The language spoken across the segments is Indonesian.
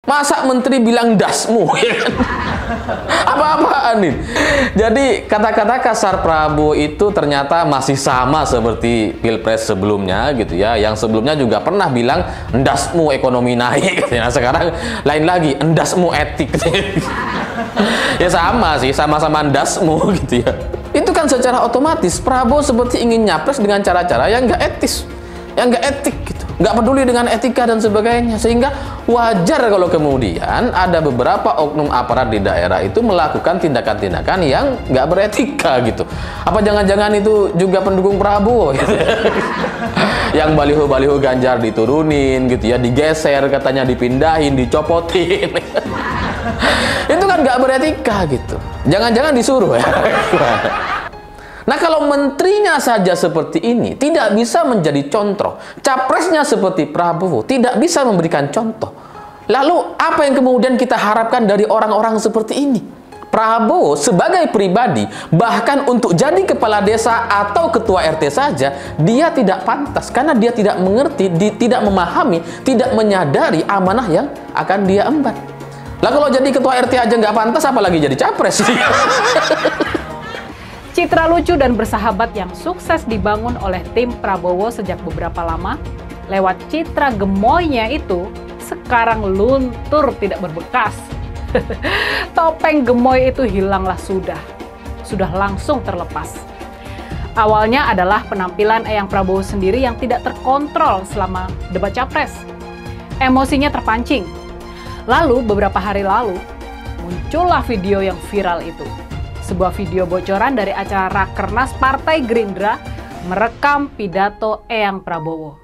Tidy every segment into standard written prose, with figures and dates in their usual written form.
Masa menteri bilang dasmu, ya kan? Apa-apaan nih? Jadi kata-kata kasar Prabowo itu ternyata masih sama seperti Pilpres sebelumnya gitu ya. Yang sebelumnya juga pernah bilang endasmu ekonomi naik. Nah, sekarang lain lagi, endasmu etik. Ya sama sih, sama-sama endasmu gitu ya. Itu kan secara otomatis Prabowo seperti ingin nyapres dengan cara-cara yang nggak etis, yang nggak etik gitu. Nggak peduli dengan etika dan sebagainya, sehingga wajar kalau kemudian ada beberapa oknum aparat di daerah itu melakukan tindakan-tindakan yang nggak beretika gitu. Apa jangan-jangan itu juga pendukung Prabowo gitu ya? Yang baliho-baliho Ganjar diturunin gitu ya, digeser, katanya dipindahin, dicopotin. Itu kan nggak beretika gitu. Jangan-jangan disuruh ya. Nah, kalau menterinya saja seperti ini tidak bisa menjadi contoh, capresnya seperti Prabowo tidak bisa memberikan contoh. Lalu apa yang kemudian kita harapkan dari orang-orang seperti ini? Prabowo sebagai pribadi, bahkan untuk jadi kepala desa atau ketua RT saja, dia tidak pantas karena dia tidak mengerti, tidak memahami, tidak menyadari amanah yang akan dia emban. Lah kalau jadi ketua RT aja nggak pantas, apalagi jadi capres. Citra lucu dan bersahabat yang sukses dibangun oleh tim Prabowo sejak beberapa lama, lewat citra gemoynya itu, sekarang luntur tidak berbekas. Topeng gemoy itu hilanglah sudah langsung terlepas. Awalnya adalah penampilan Eyang Prabowo sendiri yang tidak terkontrol selama debat capres. Emosinya terpancing. Lalu beberapa hari lalu, muncullah video yang viral itu. Sebuah video bocoran dari acara Rakernas Partai Gerindra merekam pidato Eyang Prabowo.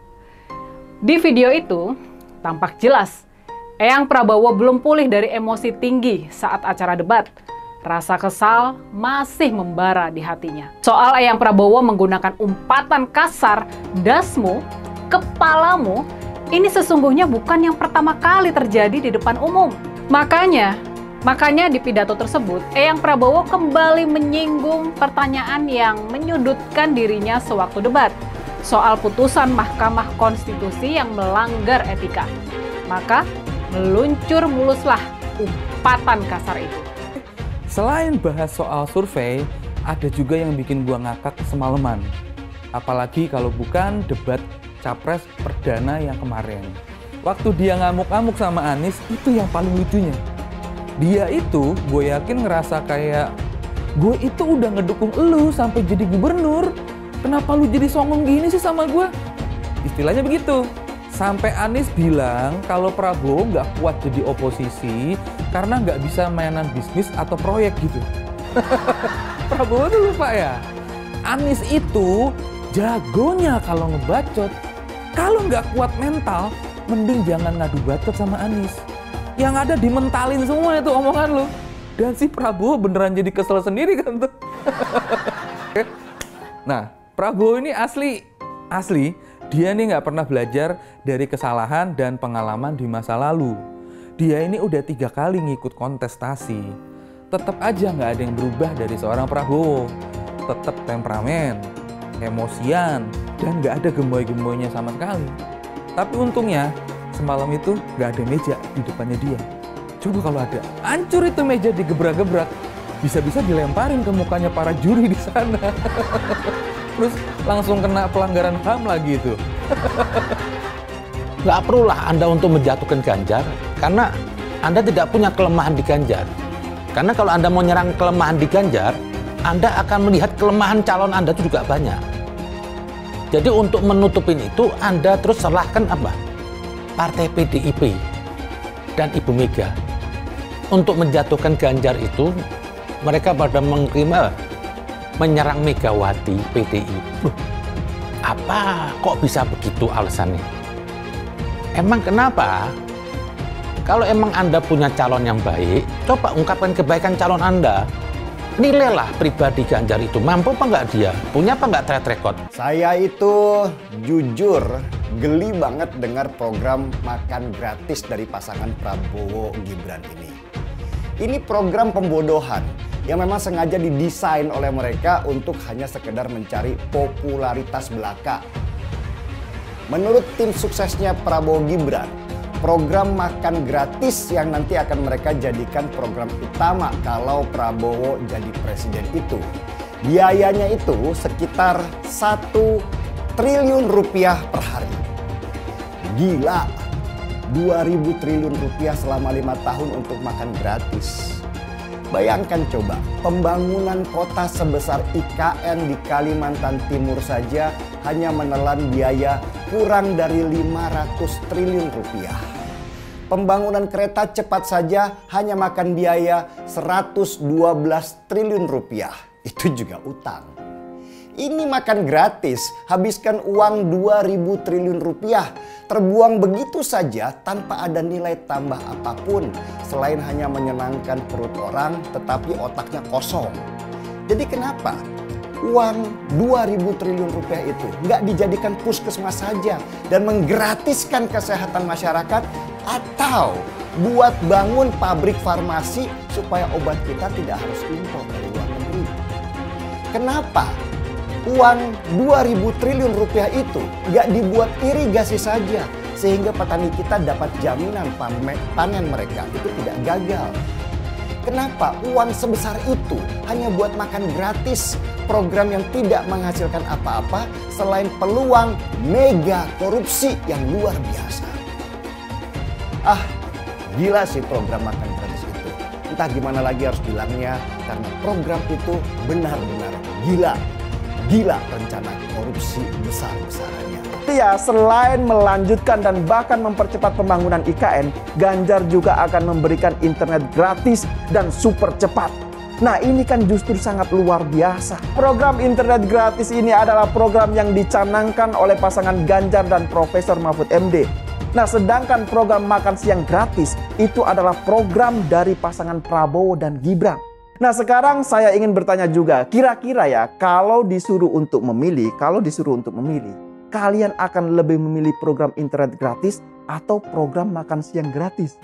Di video itu, tampak jelas Eyang Prabowo belum pulih dari emosi tinggi saat acara debat. Rasa kesal masih membara di hatinya. Soal Eyang Prabowo menggunakan umpatan kasar, dasmu, kepalamu, ini sesungguhnya bukan yang pertama kali terjadi di depan umum. Makanya di pidato tersebut, Eyang Prabowo kembali menyinggung pertanyaan yang menyudutkan dirinya sewaktu debat soal putusan Mahkamah Konstitusi yang melanggar etika. Maka meluncur muluslah umpatan kasar itu. Selain bahas soal survei, ada juga yang bikin gua ngakak semalaman. Apalagi kalau bukan debat capres perdana yang kemarin. Waktu dia ngamuk-ngamuk sama Anies, itu yang paling lucunya. Dia itu, gue yakin ngerasa kayak, gue itu udah ngedukung elu sampai jadi gubernur. Kenapa lu jadi songong gini sih sama gue? Istilahnya begitu. Sampai Anies bilang kalau Prabowo nggak kuat jadi oposisi karena nggak bisa mainan bisnis atau proyek gitu. Prabowo tuh lupa ya. Anies itu jagonya kalau ngebacot. Kalau nggak kuat mental, mending jangan ngadu bacot sama Anies. Yang ada dimentalin semua itu omongan lu. Dan si Prabowo beneran jadi kesel sendiri kan tuh. Nah, Prabowo ini asli dia nih nggak pernah belajar dari kesalahan dan pengalaman di masa lalu. Dia ini udah 3 kali ngikut kontestasi. Tetap aja nggak ada yang berubah dari seorang Prabowo. Tetap temperamen, emosian, dan nggak ada gemoy-gemoynya sama sekali. Tapi untungnya semalam itu nggak ada meja di depannya dia. Coba kalau ada, hancur itu meja digebrak-gebrak. Bisa-bisa dilemparin ke mukanya para juri di sana. Terus langsung kena pelanggaran HAM lagi itu. Nggak perlulah Anda untuk menjatuhkan Ganjar, karena Anda tidak punya kelemahan di Ganjar. Karena kalau Anda mau nyerang kelemahan di Ganjar, Anda akan melihat kelemahan calon Anda itu juga banyak. Jadi untuk menutupin itu, Anda terus serahkan apa? Partai PDIP dan Ibu Mega. Untuk menjatuhkan Ganjar itu, mereka pada menyerang Megawati PDI. Apa kok bisa begitu alasannya? Emang kenapa? Kalau emang Anda punya calon yang baik, coba ungkapkan kebaikan calon Anda. Nilailah pribadi Ganjar itu, mampu apa nggak dia? Punya apa nggak track record? Saya itu jujur geli banget dengar program makan gratis dari pasangan Prabowo Gibran ini. Ini program pembodohan yang memang sengaja didesain oleh mereka untuk hanya sekedar mencari popularitas belaka. Menurut tim suksesnya Prabowo Gibran, program makan gratis yang nanti akan mereka jadikan program utama kalau Prabowo jadi presiden itu. Biayanya itu sekitar 1 triliun rupiah per hari. Gila, 2.000 triliun rupiah selama 5 tahun untuk makan gratis. Bayangkan coba, pembangunan kota sebesar IKN di Kalimantan Timur saja hanya menelan biaya kurang dari 500 triliun rupiah. Pembangunan kereta cepat saja hanya makan biaya 112 triliun rupiah. Itu juga utang. Ini makan gratis, habiskan uang 2.000 triliun rupiah. Terbuang begitu saja tanpa ada nilai tambah apapun. Selain hanya menyenangkan perut orang, tetapi otaknya kosong. Jadi kenapa uang 2.000 triliun rupiah itu nggak dijadikan puskesmas saja dan menggratiskan kesehatan masyarakat, atau buat bangun pabrik farmasi supaya obat kita tidak harus impor dari luar negeri? Kenapa uang 2.000 triliun rupiah itu nggak dibuat irigasi saja sehingga petani kita dapat jaminan panen mereka itu tidak gagal? Kenapa uang sebesar itu hanya buat makan gratis, program yang tidak menghasilkan apa-apa selain peluang mega korupsi yang luar biasa? Ah, gila sih program makan gratis itu. Entah gimana lagi harus bilangnya, karena program itu benar-benar gila. Gila rencana korupsi besar-besarannya. Ya, selain melanjutkan dan bahkan mempercepat pembangunan IKN, Ganjar juga akan memberikan internet gratis dan super cepat. Nah, ini kan justru sangat luar biasa. Program internet gratis ini adalah program yang dicanangkan oleh pasangan Ganjar dan Profesor Mahfud MD. Nah, sedangkan program makan siang gratis itu adalah program dari pasangan Prabowo dan Gibran. Nah, sekarang saya ingin bertanya juga, kira-kira ya, kalau disuruh untuk memilih, kalian akan lebih memilih program internet gratis atau program makan siang gratis?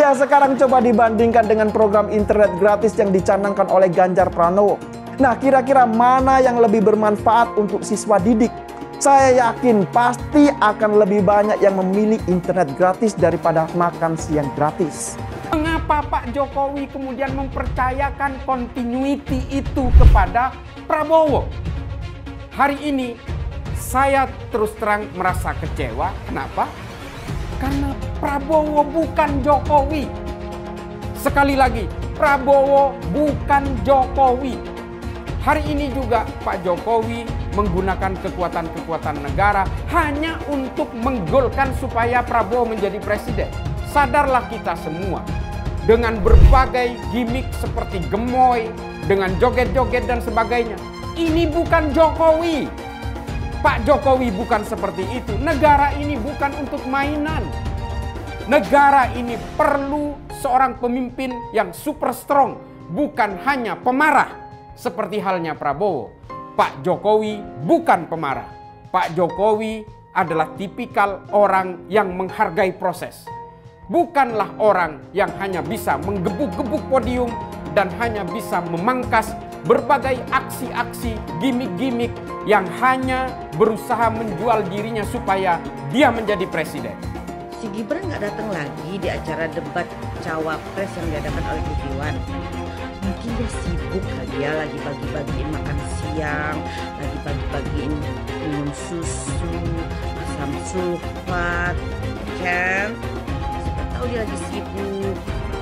Ya, sekarang coba dibandingkan dengan program internet gratis yang dicanangkan oleh Ganjar Pranowo. Nah, kira-kira mana yang lebih bermanfaat untuk siswa didik? Saya yakin pasti akan lebih banyak yang memilih internet gratis daripada makan siang gratis. Mengapa Pak Jokowi kemudian mempercayakan continuity itu kepada Prabowo? Hari ini saya terus terang merasa kecewa. Kenapa? Karena Prabowo bukan Jokowi. Sekali lagi, Prabowo bukan Jokowi. Hari ini juga Pak Jokowi menggunakan kekuatan-kekuatan negara hanya untuk menggolkan supaya Prabowo menjadi presiden. Sadarlah kita semua, dengan berbagai gimmick seperti gemoy, dengan joget-joget dan sebagainya. Ini bukan Jokowi. Pak Jokowi bukan seperti itu. Negara ini bukan untuk mainan. Negara ini perlu seorang pemimpin yang super strong, bukan hanya pemarah seperti halnya Prabowo. Pak Jokowi bukan pemarah. Pak Jokowi adalah tipikal orang yang menghargai proses. Bukanlah orang yang hanya bisa menggebuk-gebuk podium dan hanya bisa memangkas berbagai aksi-aksi, gimmick-gimmick yang hanya berusaha menjual dirinya supaya dia menjadi presiden. Si Gibran nggak datang lagi di acara debat cawapres yang diadakan oleh TV One. Mungkin dia sibuk kali ya, lagi bagi-bagiin makan siang, lagi bagi-bagiin minum susu, asam sulfat, kan? Tahu dia lagi sibuk.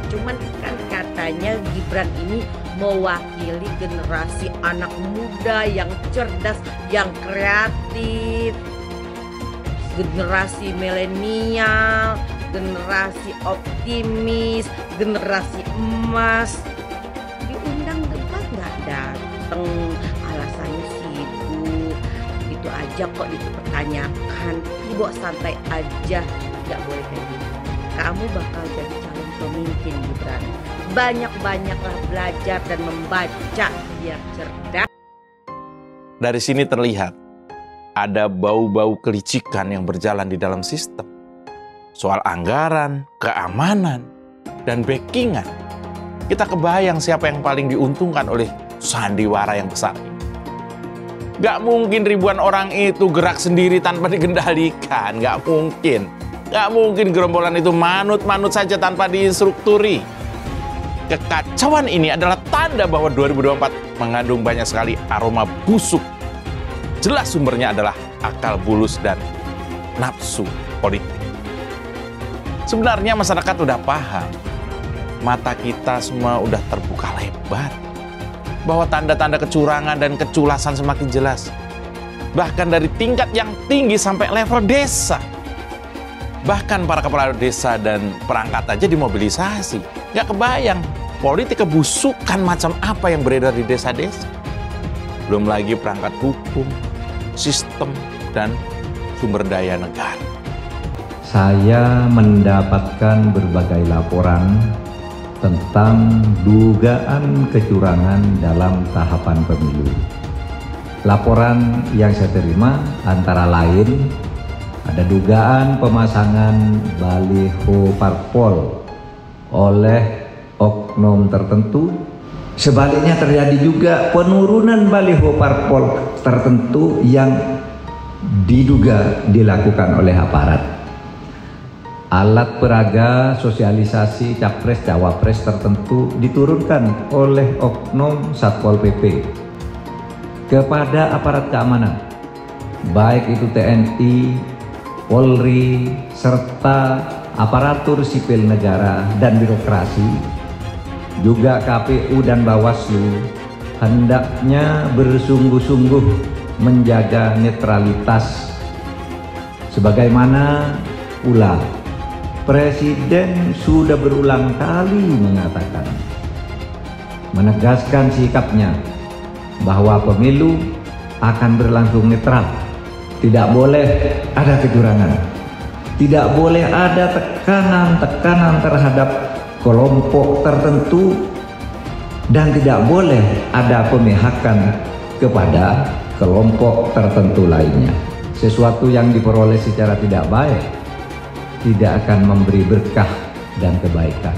Cuman kan katanya Gibran ini mewakili generasi anak muda yang cerdas, yang kreatif, generasi milenial, generasi optimis, generasi emas. Diundang debat nggak dateng, alasannya sibuk. Itu aja kok dipertanyakan. Dibawa santai aja, nggak boleh kayak gitu. Kamu bakal jadi calon pemimpin, Gibran. Banyak-banyaklah belajar dan membaca biar cerdas. Dari sini terlihat ada bau-bau kelicikan yang berjalan di dalam sistem. Soal anggaran, keamanan, dan backingan. Kita kebayang siapa yang paling diuntungkan oleh sandiwara yang besar ini. Gak mungkin ribuan orang itu gerak sendiri tanpa dikendalikan, gak mungkin. Nggak mungkin gerombolan itu manut-manut saja tanpa diinstrukturi. Kekacauan ini adalah tanda bahwa 2024 mengandung banyak sekali aroma busuk. Jelas sumbernya adalah akal bulus dan nafsu politik. Sebenarnya masyarakat udah paham, mata kita semua udah terbuka lebar, bahwa tanda-tanda kecurangan dan keculasan semakin jelas. Bahkan dari tingkat yang tinggi sampai level desa. Bahkan para kepala desa dan perangkat aja dimobilisasi. Nggak kebayang politik kebusukan macam apa yang beredar di desa-desa. Belum lagi perangkat hukum, sistem, dan sumber daya negara. Saya mendapatkan berbagai laporan tentang dugaan kecurangan dalam tahapan pemilu. Laporan yang saya terima antara lain ada dugaan pemasangan baliho parpol oleh oknum tertentu. Sebaliknya terjadi juga penurunan baliho parpol tertentu yang diduga dilakukan oleh aparat. Alat peraga sosialisasi capres-cawapres tertentu diturunkan oleh oknum Satpol PP kepada aparat keamanan, baik itu TNI, Polri, serta aparatur sipil negara dan birokrasi, juga KPU dan Bawaslu, hendaknya bersungguh-sungguh menjaga netralitas. Sebagaimana pula Presiden sudah berulang kali mengatakan, menegaskan sikapnya bahwa pemilu akan berlangsung netral, tidak boleh ada kecurangan, tidak boleh ada tekanan-tekanan terhadap kelompok tertentu, dan tidak boleh ada pemihakan kepada kelompok tertentu lainnya. Sesuatu yang diperoleh secara tidak baik tidak akan memberi berkah dan kebaikan.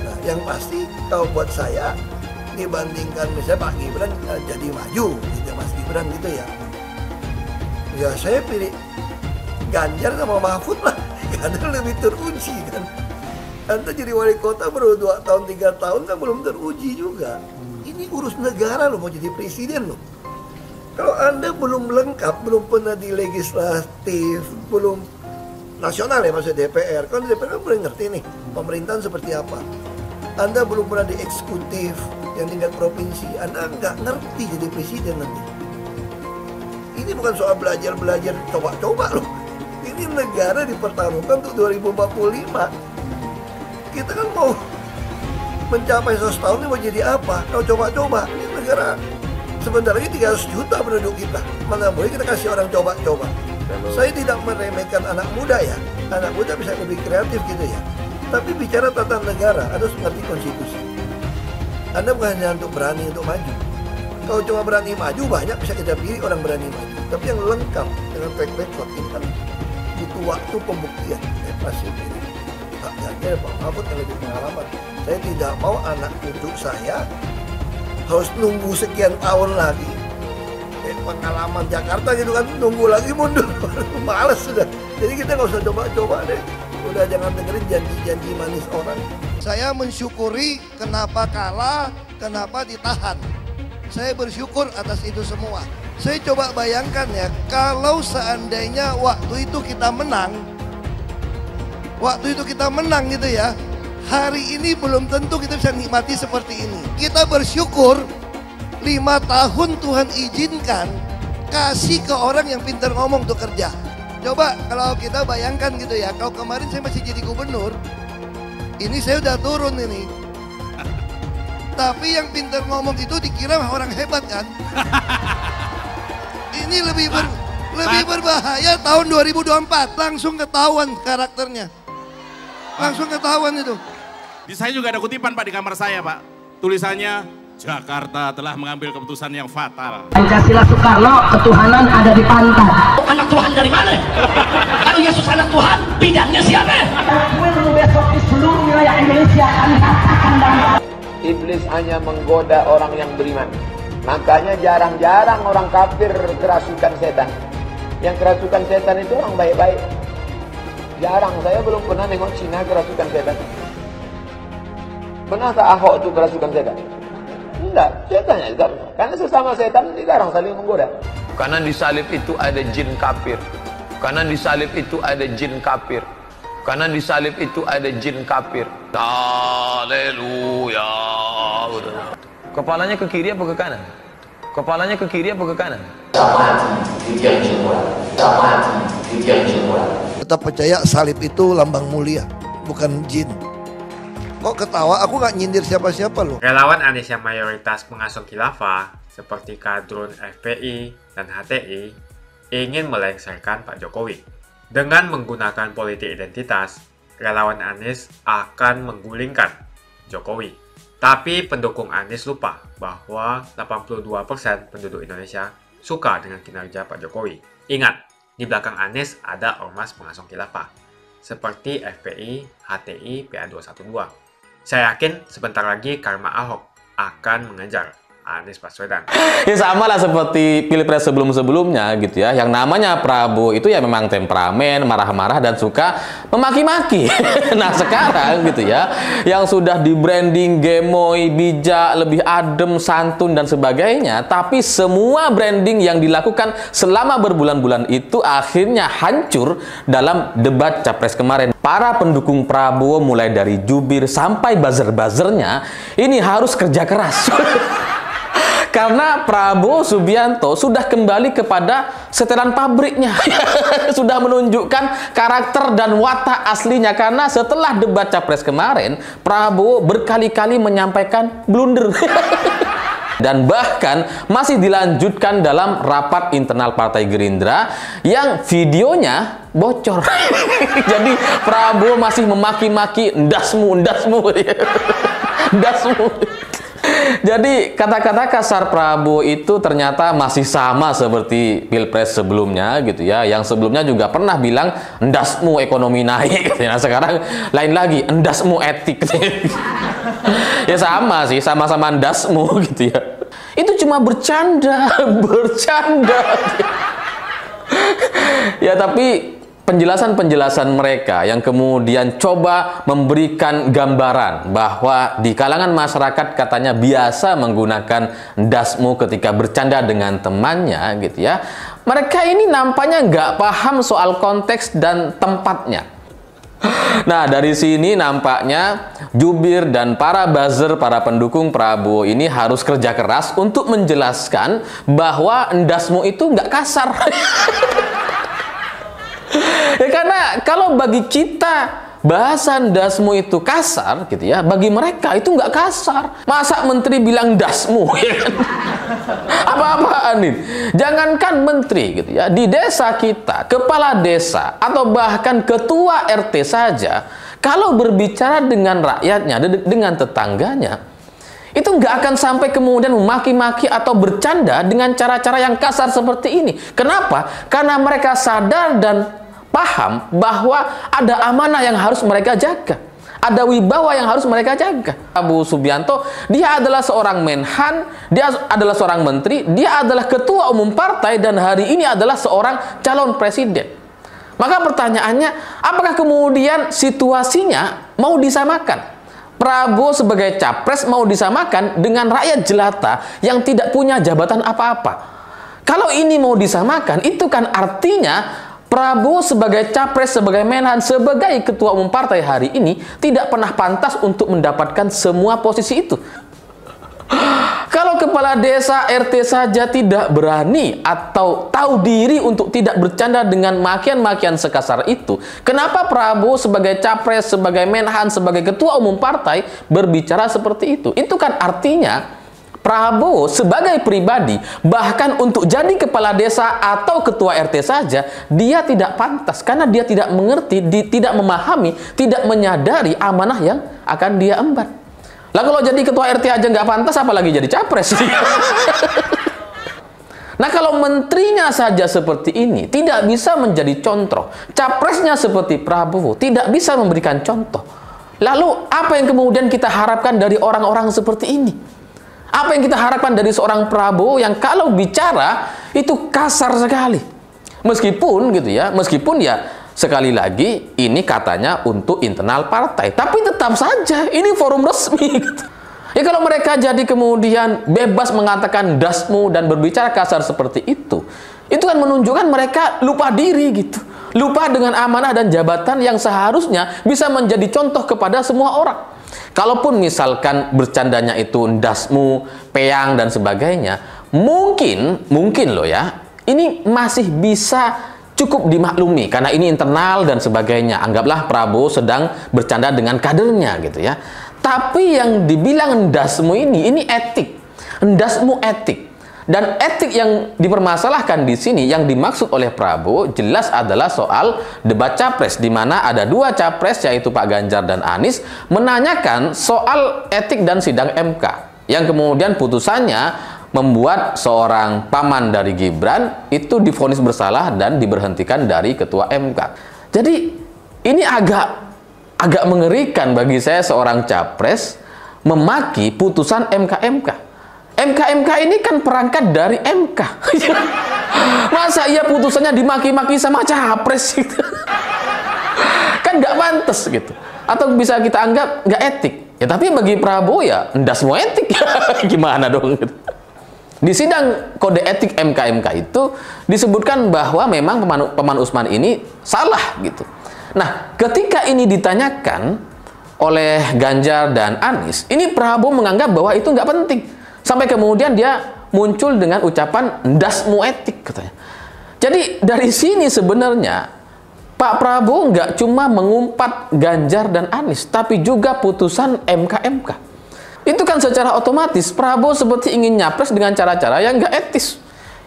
Nah, yang pasti kalau buat saya dibandingkan misalnya Pak Gibran jadi maju gitu, Mas Gibran gitu ya. Ya saya pilih Ganjar sama Mahfud lah, karena lebih teruji kan. Anda jadi wali kota baru 2 tahun 3 tahun kan belum teruji juga. Ini urus negara loh, mau jadi presiden loh. Kalau Anda belum lengkap, belum pernah di legislatif, belum nasional ya maksudnya DPR, kan DPR kan boleh ngerti nih pemerintahan seperti apa. Anda belum pernah di eksekutif yang tingkat provinsi, Anda nggak ngerti jadi presiden nanti. Ini bukan soal belajar-belajar coba-coba loh. Ini negara dipertaruhkan untuk 2045. Kita kan mau mencapai 100 tahun ini mau jadi apa? Kalau coba-coba, ini negara sebentar lagi 300 juta penduduk kita. Mana boleh kita kasih orang coba-coba. Saya tidak meremehkan anak muda ya. Anak muda bisa lebih kreatif gitu ya. Tapi bicara tata negara, harus mengerti konstitusi. Anda bukan hanya untuk berani untuk maju. Kalau cuma berani maju, banyak bisa kita pilih orang berani maju. Tapi yang lengkap dengan track record ini kan butuh waktu pembuktian. Pasti pilih Pak Ganjar, Pak Mahfud yang lebih pengalaman. Saya tidak mau anak cucu saya harus nunggu sekian tahun lagi. Pengalaman Jakarta gitu kan, nunggu lagi mundur. Males sudah. Jadi kita nggak usah coba-coba deh. Udah jangan dengerin janji-janji manis orang. Saya mensyukuri kenapa kalah, kenapa ditahan. Saya bersyukur atas itu semua. Saya coba bayangkan ya, kalau seandainya waktu itu kita menang gitu ya, hari ini belum tentu kita bisa nikmati seperti ini. Kita bersyukur 5 tahun Tuhan izinkan kasih ke orang yang pintar ngomong untuk kerja. Coba kalau kita bayangkan gitu ya, kalau kemarin saya masih jadi gubernur, ini saya udah turun ini. Tapi yang pintar ngomong itu dikira orang hebat kan? Ini lebih berbahaya tahun 2024, langsung ketahuan karakternya. Langsung ketahuan itu. Di saya juga ada kutipan Pak di kamar saya Pak. Tulisannya, Jakarta telah mengambil keputusan yang fatal. Pancasila Soekarno, ketuhanan ada di pantat. Anak Tuhan dari mana? Kalau Yesus anak Tuhan, bidangnya siapa? Besok di seluruh wilayah Indonesia kami katakan dan Iblis hanya menggoda orang yang beriman. Makanya jarang-jarang orang kafir kerasukan setan. Yang kerasukan setan itu orang baik-baik. Jarang, saya belum pernah nengok Cina kerasukan setan. Pernah tak Ahok itu kerasukan setan? Enggak, setannya juga. Karena sesama setan dilarang saling menggoda. Karena di salib itu ada jin kafir. Karena di salib itu ada jin kafir. Karena di salib itu ada jin kafir. Haleluya. Kepalanya ke kiri apa ke kanan? Kepalanya ke kiri apa ke kanan? Tetap percaya salib itu lambang mulia, bukan jin. Kok ketawa? Aku nggak nyindir siapa-siapa loh. Relawan Anies yang mayoritas mengasuh khilafah, seperti kadrun FPI dan HTI, ingin melengsarkan Pak Jokowi. Dengan menggunakan politik identitas, relawan Anies akan menggulingkan Jokowi. Tapi pendukung Anies lupa bahwa 82% penduduk Indonesia suka dengan kinerja Pak Jokowi. Ingat, di belakang Anies ada ormas pengasuh khilafah, seperti FPI, HTI, PA212. Saya yakin sebentar lagi karma Ahok akan mengejar Anies Baswedan. Ya sama lah seperti pilpres sebelum-sebelumnya gitu ya. Yang namanya Prabowo itu ya memang temperamen, marah-marah dan suka memaki-maki. Nah sekarang gitu ya, yang sudah di branding gemoy, bijak, lebih adem, santun dan sebagainya, tapi semua branding yang dilakukan selama berbulan-bulan itu akhirnya hancur dalam debat capres kemarin. Para pendukung Prabowo mulai dari jubir sampai buzzer-buzzernya ini harus kerja keras. Karena Prabowo Subianto sudah kembali kepada setelan pabriknya. Sudah menunjukkan karakter dan watak aslinya. Karena setelah debat capres kemarin, Prabowo berkali-kali menyampaikan blunder. Dan bahkan masih dilanjutkan dalam rapat internal Partai Gerindra yang videonya bocor. Jadi Prabowo masih memaki-maki ndasmu. Ndasmu. Jadi kata-kata kasar Prabowo itu ternyata masih sama seperti pilpres sebelumnya gitu ya. Yang sebelumnya juga pernah bilang endasmu ekonomi naik. Nah sekarang lain lagi, endasmu etik. Ya sama sih, sama-sama endasmu gitu ya. Itu cuma bercanda. Ya tapi penjelasan-penjelasan mereka yang kemudian coba memberikan gambaran bahwa di kalangan masyarakat katanya biasa menggunakan ndasmu ketika bercanda dengan temannya gitu ya. Mereka ini nampaknya nggak paham soal konteks dan tempatnya. Nah dari sini nampaknya jubir dan para buzzer, para pendukung Prabowo ini harus kerja keras untuk menjelaskan bahwa ndasmu itu nggak kasar. Ya karena kalau bagi kita bahasa ndasmu itu kasar gitu ya, bagi mereka itu nggak kasar. Masa menteri bilang ndasmu ya kan? Apa-apaan nih? Jangankan menteri gitu ya, di desa kita, kepala desa atau bahkan ketua RT saja kalau berbicara dengan rakyatnya, dengan tetangganya, itu nggak akan sampai kemudian memaki-maki atau bercanda dengan cara-cara yang kasar seperti ini. Kenapa? Karena mereka sadar dan paham bahwa ada amanah yang harus mereka jaga. Ada wibawa yang harus mereka jaga. Prabowo Subianto, dia adalah seorang menhan, dia adalah seorang menteri, dia adalah ketua umum partai, dan hari ini adalah seorang calon presiden. Maka pertanyaannya, apakah kemudian situasinya mau disamakan? Prabowo sebagai capres mau disamakan dengan rakyat jelata yang tidak punya jabatan apa-apa. Kalau ini mau disamakan, itu kan artinya Prabowo sebagai capres, sebagai menhan, sebagai ketua umum partai hari ini tidak pernah pantas untuk mendapatkan semua posisi itu. Kalau kepala desa RT saja tidak berani atau tahu diri untuk tidak bercanda dengan makian-makian sekasar itu, kenapa Prabowo sebagai capres, sebagai menhan, sebagai ketua umum partai berbicara seperti itu? Itu kan artinya Prabowo sebagai pribadi, bahkan untuk jadi kepala desa atau ketua RT saja, dia tidak pantas karena dia tidak mengerti, tidak memahami, tidak menyadari amanah yang akan dia emban. Lah kalau jadi ketua RT aja nggak pantas, apalagi jadi capres. Nah kalau menterinya saja seperti ini, tidak bisa menjadi contoh. Capresnya seperti Prabowo, tidak bisa memberikan contoh. Lalu apa yang kemudian kita harapkan dari orang-orang seperti ini? Apa yang kita harapkan dari seorang Prabowo yang kalau bicara itu kasar sekali? Meskipun gitu ya, meskipun ya Sekali lagi, ini katanya untuk internal partai. Tapi tetap saja, ini forum resmi. Gitu. Ya kalau mereka jadi kemudian bebas mengatakan dasmu dan berbicara kasar seperti itu kan menunjukkan mereka lupa diri gitu. Lupa dengan amanah dan jabatan yang seharusnya bisa menjadi contoh kepada semua orang. Kalaupun misalkan bercandanya itu dasmu, peyang, dan sebagainya, mungkin loh ya, ini masih bisa cukup dimaklumi karena ini internal dan sebagainya. Anggaplah Prabowo sedang bercanda dengan kadernya gitu ya. Tapi yang dibilang endasmu ini etik. Endasmu etik. Dan etik yang dipermasalahkan di sini yang dimaksud oleh Prabowo jelas adalah soal debat capres, di mana ada dua capres yaitu Pak Ganjar dan Anies menanyakan soal etik dan sidang MK yang kemudian putusannya membuat seorang paman dari Gibran itu divonis bersalah dan diberhentikan dari ketua MK. Jadi ini agak mengerikan bagi saya seorang capres memaki putusan MK. MK ini kan perangkat dari MK. Masa iya putusannya dimaki-maki sama capres gitu? Kan nggak pantas gitu. Atau bisa kita anggap nggak etik. Ya tapi bagi Prabowo ya ndas semua etik. Gimana dong gitu. Di sidang kode etik MK itu disebutkan bahwa memang Paman Usman ini salah gitu. Nah, ketika ini ditanyakan oleh Ganjar dan Anies, ini Prabowo menganggap bahwa itu nggak penting. Sampai kemudian dia muncul dengan ucapan dasmu etik katanya. Jadi dari sini sebenarnya Pak Prabowo nggak cuma mengumpat Ganjar dan Anies, tapi juga putusan MK. Itu kan secara otomatis Prabowo seperti ingin nyapres dengan cara-cara yang nggak etis,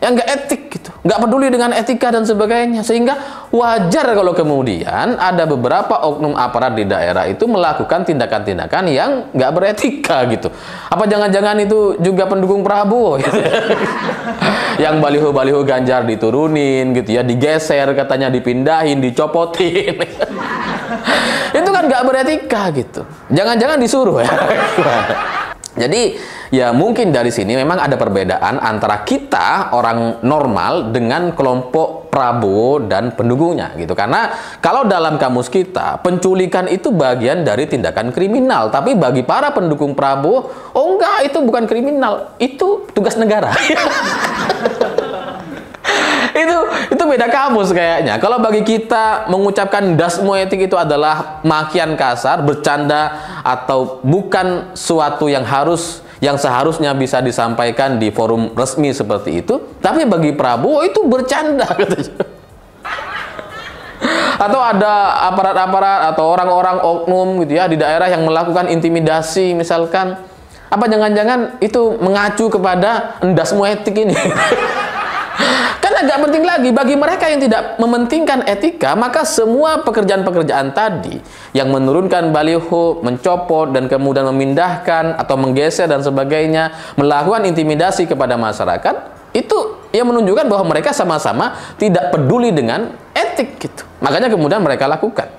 yang nggak etik gitu, nggak peduli dengan etika dan sebagainya. Sehingga wajar kalau kemudian ada beberapa oknum aparat di daerah itu melakukan tindakan-tindakan yang nggak beretika gitu. Apa jangan-jangan itu juga pendukung Prabowo gitu. Yang baliho-baliho Ganjar diturunin gitu ya, digeser katanya, dipindahin, dicopotin. Itu kan nggak beretika gitu. Jangan-jangan disuruh ya. Jadi ya mungkin dari sini memang ada perbedaan antara kita orang normal dengan kelompok Prabowo dan pendukungnya gitu. Karena kalau dalam kamus kita penculikan itu bagian dari tindakan kriminal, tapi bagi para pendukung Prabowo, oh enggak, itu bukan kriminal, itu tugas negara. itu beda kamus kayaknya. Kalau bagi kita mengucapkan dasmu etik itu adalah makian kasar, bercanda, atau bukan suatu yang seharusnya bisa disampaikan di forum resmi seperti itu. Tapi bagi Prabowo itu bercanda katanya. Atau ada aparat-aparat atau orang-orang oknum gitu ya di daerah yang melakukan intimidasi misalkan. Apa jangan-jangan itu mengacu kepada endasmu etik ini? Kan agak penting lagi bagi mereka yang tidak mementingkan etika, maka semua pekerjaan-pekerjaan tadi yang menurunkan baliho, mencopot dan kemudian memindahkan atau menggeser dan sebagainya, melakukan intimidasi kepada masyarakat, itu yang menunjukkan bahwa mereka sama-sama tidak peduli dengan etik gitu. Makanya kemudian mereka lakukan.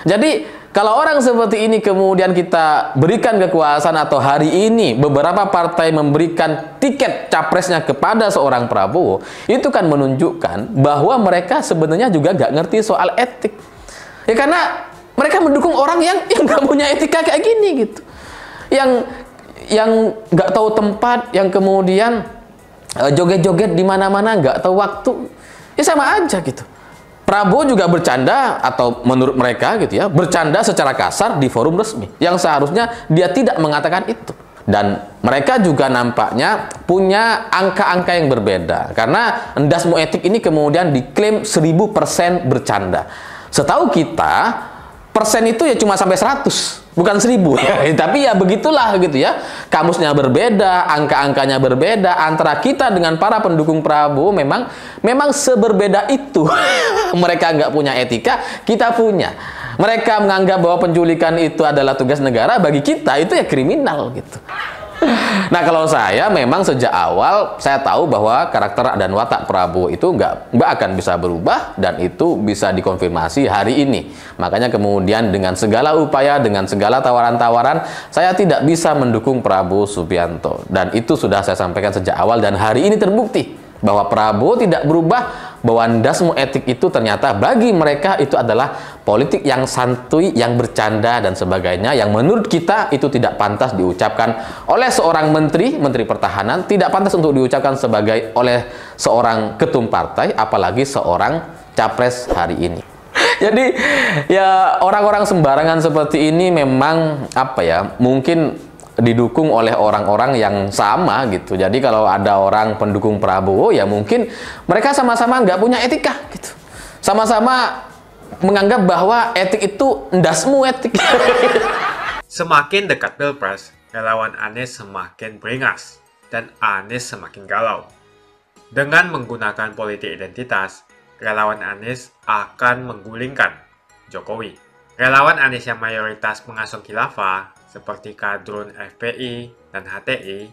Jadi kalau orang seperti ini kemudian kita berikan kekuasaan atau hari ini beberapa partai memberikan tiket capresnya kepada seorang Prabowo, itu kan menunjukkan bahwa mereka sebenarnya juga nggak ngerti soal etik. Ya karena mereka mendukung orang yang nggak punya etika kayak gini gitu. Yang nggak tahu tempat, yang kemudian joget-joget di mana-mana, nggak tahu waktu. Ya sama aja gitu. Prabowo juga bercanda atau menurut mereka gitu ya, bercanda secara kasar di forum resmi yang seharusnya dia tidak mengatakan itu. Dan mereka juga nampaknya punya angka-angka yang berbeda karena endasmu etik ini kemudian diklaim 1000% bercanda. Setahu kita persen itu ya cuma sampai 100, bukan 1000 ya. Tapi ya begitulah gitu ya. Kamusnya berbeda, angka-angkanya berbeda antara kita dengan para pendukung Prabowo memang seberbeda itu. Mereka nggak punya etika, kita punya. Mereka menganggap bahwa penculikan itu adalah tugas negara, bagi kita itu ya kriminal gitu. Nah kalau saya memang sejak awal saya tahu bahwa karakter dan watak Prabowo itu nggak akan bisa berubah dan itu bisa dikonfirmasi hari ini. Makanya kemudian dengan segala upaya, dengan segala tawaran-tawaran, saya tidak bisa mendukung Prabowo Subianto. Dan itu sudah saya sampaikan sejak awal dan hari ini terbukti bahwa Prabowo tidak berubah, bahwa ndasmu etik itu ternyata bagi mereka itu adalah politik yang santuy, yang bercanda dan sebagainya, yang menurut kita itu tidak pantas diucapkan oleh seorang menteri pertahanan, tidak pantas untuk diucapkan oleh seorang ketum partai, apalagi seorang capres hari ini. Jadi ya orang-orang sembarangan seperti ini memang mungkin didukung oleh orang-orang yang sama gitu. Jadi kalau ada orang pendukung Prabowo ya mungkin mereka sama-sama nggak punya etika gitu. Sama-sama menganggap bahwa etik itu ndasmu etik. Semakin dekat Pilpres, relawan Anies semakin beringas dan Anies semakin galau. Dengan menggunakan politik identitas, relawan Anies akan menggulingkan Jokowi. Relawan Anies yang mayoritas pengusung khilafah seperti kadrun FPI dan HTI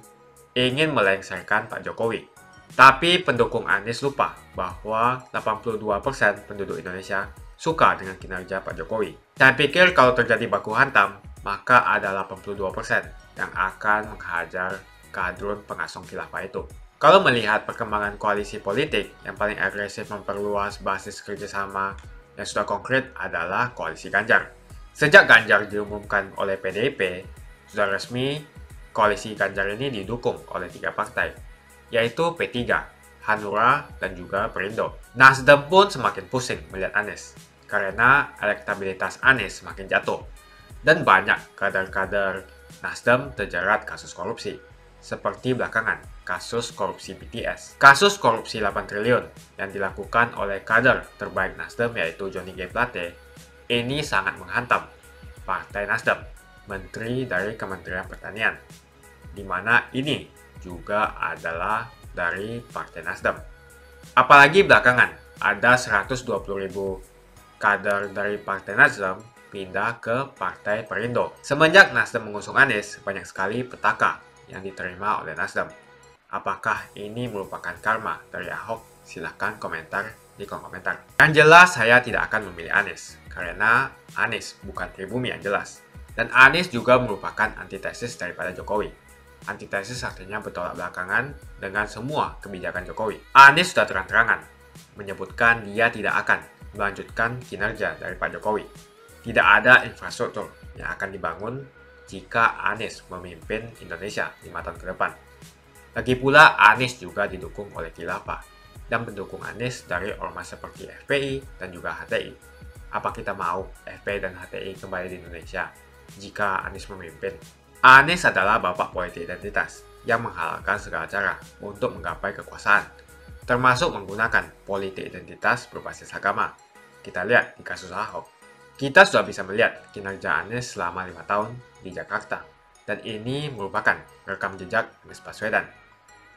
ingin melengsarkan Pak Jokowi. Tapi pendukung Anies lupa bahwa 82% penduduk Indonesia suka dengan kinerja Pak Jokowi. Saya pikir kalau terjadi baku hantam, maka ada 82% yang akan menghajar kadrun pengusung khilafah itu. Kalau melihat perkembangan koalisi politik yang paling agresif memperluas basis kerjasama yang sudah konkret adalah koalisi Ganjar. Sejak Ganjar diumumkan oleh PDIP, sudah resmi koalisi Ganjar ini didukung oleh 3 partai, yaitu P3, Hanura, dan juga Perindo. Nasdem pun semakin pusing melihat Anies, karena elektabilitas Anies semakin jatuh, dan banyak kader-kader Nasdem terjerat kasus korupsi, seperti belakangan kasus korupsi BTS. Kasus korupsi 8 triliun yang dilakukan oleh kader terbaik Nasdem yaitu Johnny G. Plate ini sangat menghantam Partai Nasdem, menteri dari Kementerian Pertanian, di mana ini juga adalah dari Partai Nasdem. Apalagi belakangan ada 120.000 kader dari Partai Nasdem pindah ke Partai Perindo. Semenjak Nasdem mengusung Anies, banyak sekali petaka yang diterima oleh Nasdem. Apakah ini merupakan karma dari Ahok? Silahkan komentar di kolom komentar. Yang jelas saya tidak akan memilih Anies, karena Anies bukan pribumi yang jelas. Dan Anies juga merupakan antitesis daripada Jokowi. Antitesis artinya bertolak belakangan dengan semua kebijakan Jokowi. Anies sudah terang-terangan menyebutkan dia tidak akan melanjutkan kinerja dari Pak Jokowi. Tidak ada infrastruktur yang akan dibangun jika Anies memimpin Indonesia 5 tahun ke depan. Lagi pula Anies juga didukung oleh khilafah dan pendukung Anies dari ormas seperti FPI dan juga HTI. Apa kita mau FPI dan HTI kembali di Indonesia jika Anies memimpin? Anies adalah bapak politik identitas yang menghalalkan segala cara untuk menggapai kekuasaan, termasuk menggunakan politik identitas berbasis agama. Kita lihat di kasus Ahok. Kita sudah bisa melihat kinerja Anies selama 5 tahun di Jakarta, dan ini merupakan rekam jejak Anies Baswedan.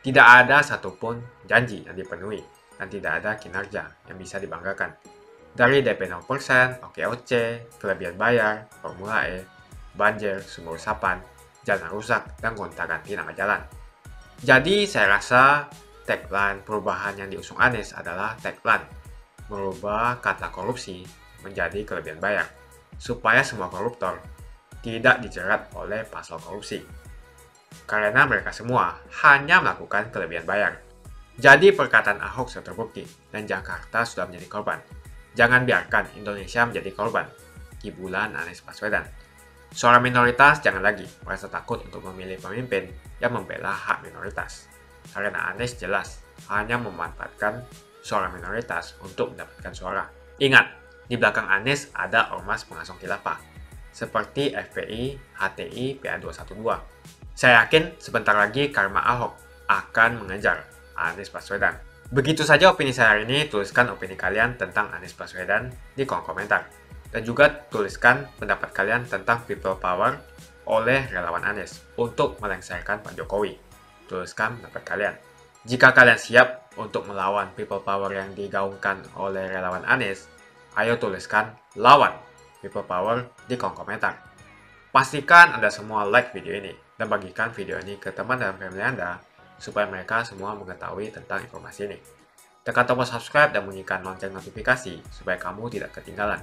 Tidak ada satupun janji yang dipenuhi, dan tidak ada kinerja yang bisa dibanggakan. Dari DP 0%, OKOC, kelebihan bayar, Formula E, banjir, sumur resapan, jalan rusak, dan gonta-ganti nama jalan. Jadi saya rasa tagline perubahan yang diusung Anies adalah tagline merubah kata korupsi menjadi kelebihan bayar, supaya semua koruptor tidak dijerat oleh pasal korupsi. Karena mereka semua hanya melakukan kelebihan bayar. Jadi perkataan Ahok sudah terbukti dan Jakarta sudah menjadi korban. Jangan biarkan Indonesia menjadi korban kibulan Anies Baswedan. Suara minoritas jangan lagi merasa takut untuk memilih pemimpin yang membela hak minoritas. Karena Anies jelas hanya memanfaatkan suara minoritas untuk mendapatkan suara. Ingat, di belakang Anies ada ormas pengusung khilafah seperti FPI, HTI, PA212. Saya yakin sebentar lagi karma Ahok akan mengejar Anies Baswedan. Begitu saja opini saya hari ini. Tuliskan opini kalian tentang Anies Baswedan di kolom komentar. Dan juga tuliskan pendapat kalian tentang people power oleh relawan Anies untuk melengsarkan Pak Jokowi. Tuliskan pendapat kalian. Jika kalian siap untuk melawan people power yang digaungkan oleh relawan Anies, ayo tuliskan lawan people power di kolom komentar. Pastikan Anda semua like video ini dan bagikan video ini ke teman dan family Anda supaya mereka semua mengetahui tentang informasi ini. Tekan tombol subscribe dan bunyikan lonceng notifikasi supaya kamu tidak ketinggalan